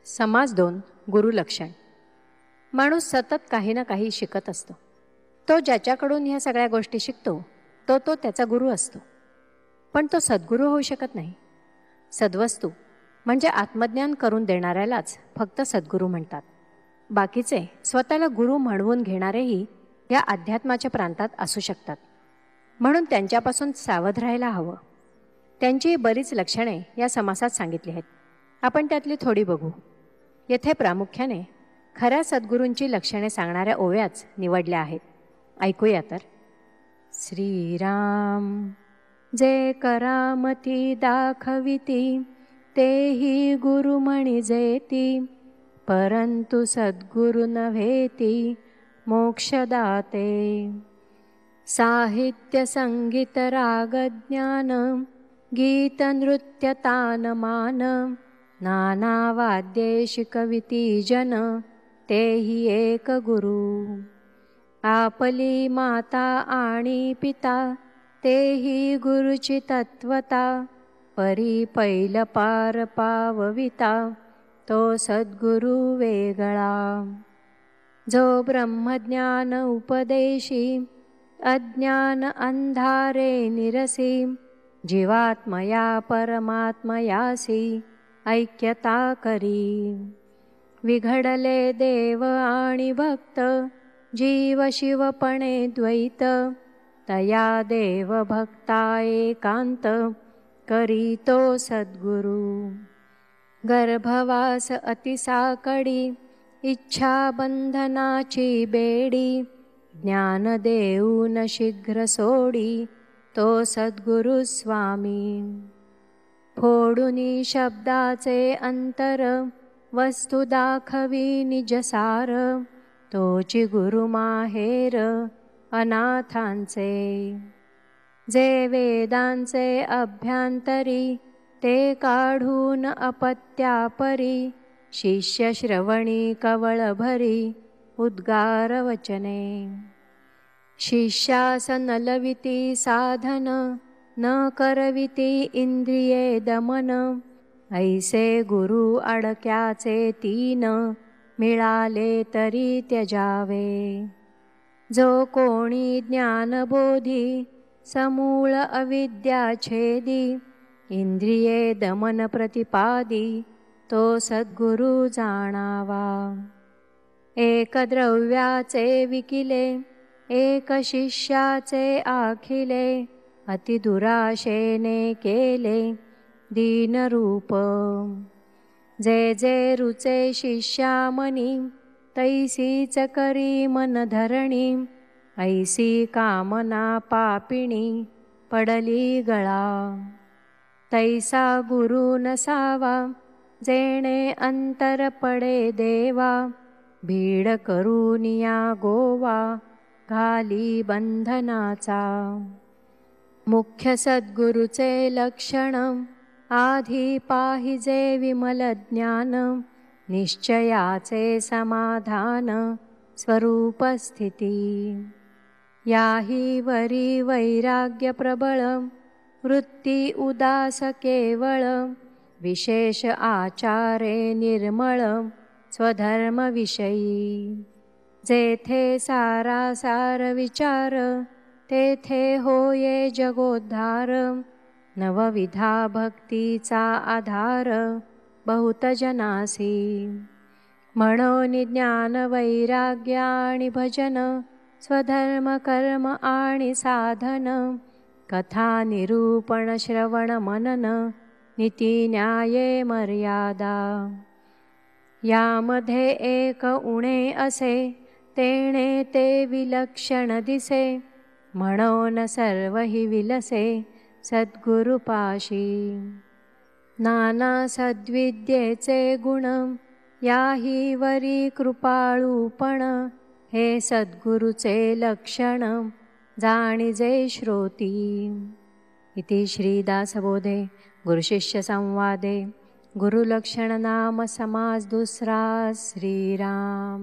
समाज 2 गुरुलक्षण. माणूस सतत काही ना काही शिकत असतो. तो ज्याच्याकडून ह्या सगळ्या गोष्टी शिकतो तो त्याचा गुरु असतो. पण तो सद्गुरू होऊ शकत नाही. सद्वस्तू म्हणजे आत्मज्ञान करून देणाऱ्यालाच फक्त सद्गुरू म्हणतात. बाकीचे स्वतःला गुरु म्हणवून घेणारेही या अध्यात्माच्या प्रांतात असू शकतात. म्हणून त्यांच्यापासून सावध राहायला हवं. त्यांची बरीच लक्षणे या समासात सांगितली आहेत. आपण त्यातली थोडी बघू. येथे प्रामुख्याने खऱ्या सद्गुरूंची लक्षणे सांगणाऱ्या ओव्याच निवडल्या आहेत. ऐकूया तर. श्रीराम जे करामती दाखविती, तेही गुरु म्हणिजेती, परंतु सद्गुरु नव्हेती मोक्षदाते. साहित्य संगीत राग ज्ञान, गीत नृत्य तान मान, नाना वाद्ये शिकविती जन, तेही एक गुरु. आपली माता आणि पिता, तेही गुरुची तत्वता, परी पैल पार पावविता, तो सद्गुरु वेगळा. जो ब्रह्मज्ञान उपदेशी, अज्ञान अंधारे निरसी, जीवात्मया परमात्मयासी ऐक्यता करी. विघडले देव आणि भक्त, जीव शिवपणे द्वैत, तया देव भक्ता एकांत, करी तो सद्गुरु. गर्भवास अतिसाकडी, इच्छा बंधनाची बेडी, ज्ञान देऊन शीघ्र सोडी, तो सद्गुरु स्वामी. फोडुनी शब्दाचे अंतर, वस्तु दाखवी निजसार, तोची गुरु माहेर अनाथांचे. जे वेदांचे अभ्यंतरी, ते काढून अपत्यापरी, शिष्य श्रवणी कवळ भरी, उद्गार वचने. शिष्यास नलविती साधन, न करविती इंद्रिये दमन, ऐसे गुरु अडक्याचे तीन, मिळाले तरी त्यजावे. जो कोणी ज्ञानबोधी, समूळ अविद्या छेदी, इंद्रिये दमन प्रतिपादी, तो सद्गुरु जाणावा. एक द्रव्याचे विकिले, एक शिष्याचे आखिले, अति दुराशेने केले दीनरूप. जे जे रुचे शिष्या मनी, तैसीच करी मन धरणी, ऐसी कामना पापिणी पडली गळा. तैसा गुरु नसावा, जेणे अंतर पडे देवा, भीड करूनिया गोवा, घाली बंधनाचा. मुख्य सद्गुरुचे लक्षण, आधी पाहिजे विमल ज्ञान, निश्चयाचे समाधान स्वरूप स्थिती. याही वरी वैराग्य प्रबळ, वृत्ती उदास केवळ, विशेष आचारे निर्मळ, स्वधर्मविषयी. जेथे सारासार विचार, तेथे होये जगोद्धार, नवविधा भक्तीचा आधार, बहुत जनासी. म्हणून ज्ञान वैराग्य आणि भजन, स्वधर्म कर्म आणि साधन, कथा निरूपण श्रवण मनन, नीती न्याये मर्यादा. यामध्ये एक उणे असे, तेणे ते विलक्षण दिसे, म्हणून सर्वही विलसे सद्गुरुपाशी. नाना सद्विद्येचे गुण, याही वरी कृपाळूपण, हे सद्गुरुचे लक्षण, जाणिजे श्रोती. इति श्रीदासबोधे गुरुशिष्य संवादे गुरुलक्षण नाम समास 2. श्रीराम.